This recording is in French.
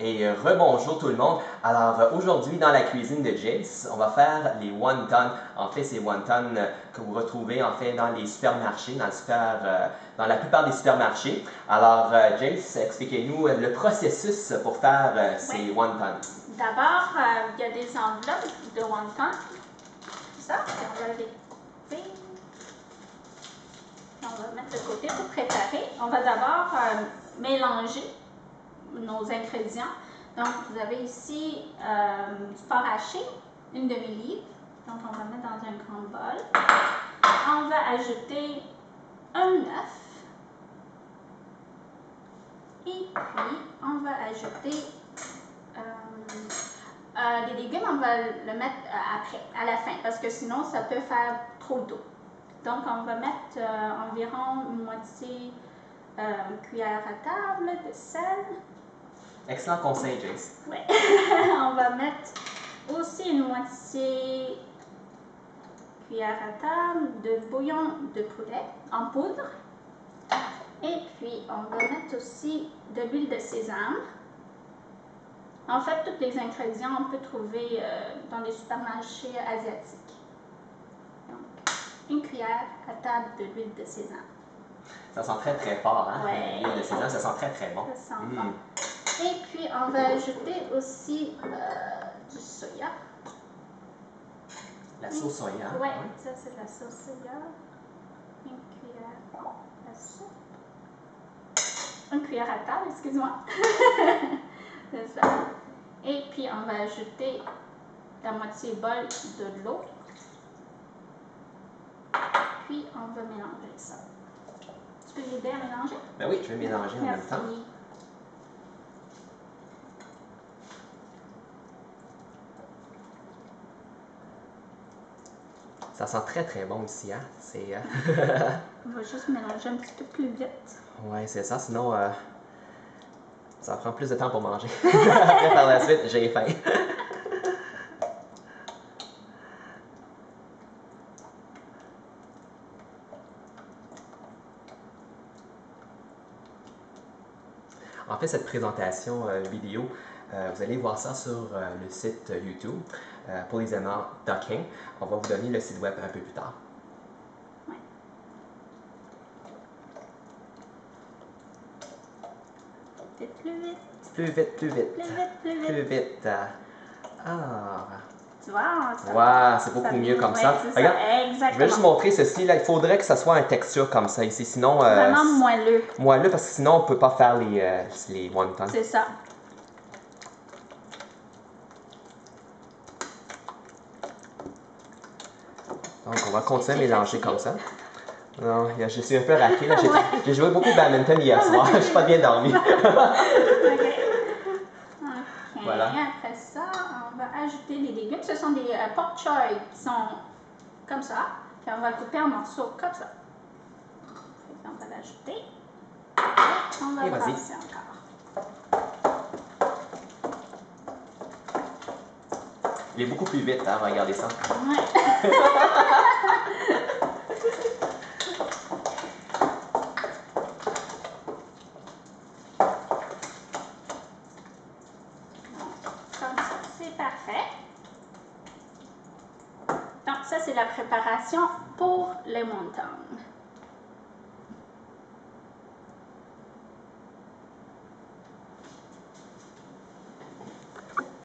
Et rebonjour tout le monde. Alors aujourd'hui dans la cuisine de Jace, on va faire les wontons. En fait, ces wontons que vous retrouvez en fait dans les supermarchés, dans la plupart des supermarchés. Alors Jace, expliquez-nous le processus pour faire ces wontons. D'abord, il y a des enveloppes de wontons. Ça, on va les couper. On va mettre de côté pour préparer. On va d'abord mélanger nos ingrédients. Donc, vous avez ici du porc haché, une demi-livre. Donc, on va mettre dans un grand bol. On va ajouter un œuf. Et puis, on va ajouter les légumes, on va le mettre après, à la fin, parce que sinon, ça peut faire trop d'eau. Donc, on va mettre environ une moitié cuillère à table de sel. Excellent conseil, Jace. Oui. On va mettre aussi une moitié cuillère à table de bouillon de poulet en poudre. Et puis, on va mettre aussi de l'huile de sésame. En fait, tous les ingrédients, on peut trouver dans les supermarchés asiatiques. Donc, une cuillère à table de l'huile de sésame. Ça sent très très fort, hein? Ouais. L'huile de sésame, ça sent très très bon. Ça sent bon. Et puis, on va ajouter aussi du soya. La sauce soya. Oui, ça c'est la sauce soya. Une cuillère à soupe. Une cuillère à table, excuse-moi. C'est ça. Et puis, on va ajouter la moitié bol de l'eau. Puis, on va mélanger ça. Tu peux m'aider à mélanger? Ben oui, je vais mélanger en même temps. Ça sent très très bon ici, hein? On va juste mélanger un petit peu plus vite. Ouais, c'est ça, sinon ça prend plus de temps pour manger. Après, par la suite, j'ai faim. En fait, cette présentation vidéo, vous allez voir ça sur le site YouTube pour les aimants Ducking. On va vous donner le site web un peu plus tard. Ouais. Peut-être plus vite. Plus vite, plus vite. Plus vite, plus vite. Plus vite. Tu vois, wow, c'est beaucoup mieux comme ça. Regarde, je vais juste montrer ceci. Là, il faudrait que ça soit une texture comme ça ici. Sinon, vraiment moelleux. Moelleux parce que sinon, on ne peut pas faire les wontons. C'est ça. Donc, on va continuer à mélanger comme ça. Non, je suis un peu raqué. Là. J'ai joué beaucoup de badminton hier soir. Je suis pas bien dormi. Voilà. Après ça, on va ajouter les légumes. Ce sont des pork choy qui sont comme ça. Puis on va couper en morceaux comme ça. On va l'ajouter. On va brasser encore. Il est beaucoup plus vite, hein? Regardez ça. Ouais. C'est parfait. Donc, ça, c'est la préparation pour les wontons.